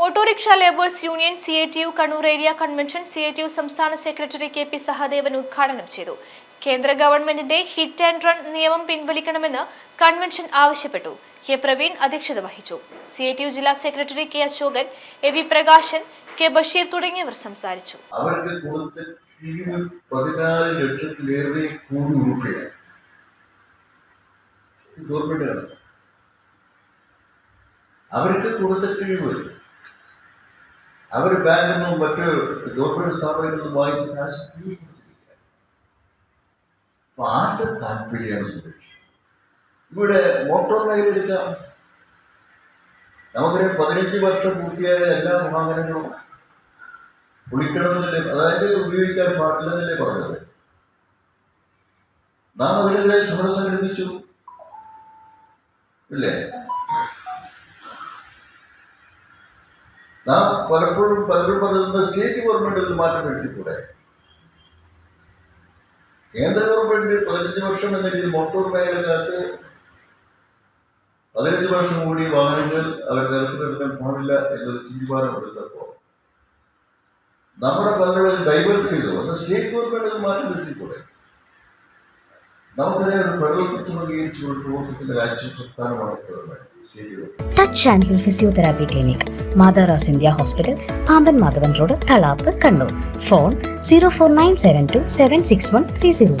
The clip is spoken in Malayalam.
Autorickshaw labours union CITU Kannur area convention CITU സംസ്ഥാന സെക്രട്ടറി KP സഹദേവൻ ഉദ്ഘാടനം ചെയ്തു. കേന്ദ്ര ഗവൺമെന്റിന്റെ ഹിറ്റ് ആൻഡ് റൺ നിയമം പിൻവലിക്കണമെന്ന് കൺവെൻഷൻ ആവശ്യപ്പെട്ടു. K. പ്രവീൺ അധ്യക്ഷത വഹിച്ചു. CITU ജില്ലാ secretary K. Ashokan, AV Prakashan, K. Basheer തുടങ്ങിയവർ സംസാരിച്ചു. അവർക്ക് കൊടുത്ത 14 ലക്ഷത്തിലേറെ കോടി രൂപയാണ് ഗവൺമെന്റ് അവർക്ക് കൊടുത്ത കിഴിവ്. അവർ ബാങ്കിൽ നിന്നും മറ്റ് ഗവൺമെന്റ് സ്ഥാപനങ്ങളിൽ നിന്നും വായിച്ച കാശ് അപ്പൊ ആരുടെ താല്പര്യമാണ് സംരക്ഷിക്കുന്നത്? ഇവിടെ മോട്ടോർ ലൈൻ എടുക്കാം. നമുക്കൊരു 15 വർഷം പൂർത്തിയായ എല്ലാ വാഹനങ്ങളും പൊളിക്കണമെന്നല്ലേ, അതായത് ഉപയോഗിക്കാൻ പാടില്ലെന്നല്ലേ പറഞ്ഞത്. നാം അതിനെതിരെ സമരം സംഘടിപ്പിച്ചു ഇല്ലേ? നാം പലപ്പോഴും പലരും പറയുന്നത് സ്റ്റേറ്റ് ഗവൺമെന്റിൽ മാറ്റം വരുത്തിക്കൂടെ? കേന്ദ്ര ഗവൺമെന്റ് 15 വർഷം എന്ന രീതിയിൽ മോട്ടോർ മേഖലക്കകത്ത് 15 വർഷം കൂടി വാഹനങ്ങൾ അവർ നിരത്തിൽ നിർത്താൻ പാടില്ല എന്നൊരു തീരുമാനമെടുത്തപ്പോൾ നമ്മുടെ പലരും ഡൈവേർട്ട് ചെയ്തു. അത് സ്റ്റേറ്റ് ഗവൺമെന്റ് മാറ്റം വരുത്തിക്കൂടെ? നമുക്കറിയാം, ഒരു ഫെഡറൽ തത്വം അംഗീകരിച്ചുകൊണ്ട് പ്രവർത്തിക്കുന്ന രാജ്യം സംസ്ഥാനമാണ് government. Touch and hill physiotherapy clinic, മാതാറാസ് India hospital, Pamban Madhavan road, Thalap, Kannur. Phone 04972 761 303.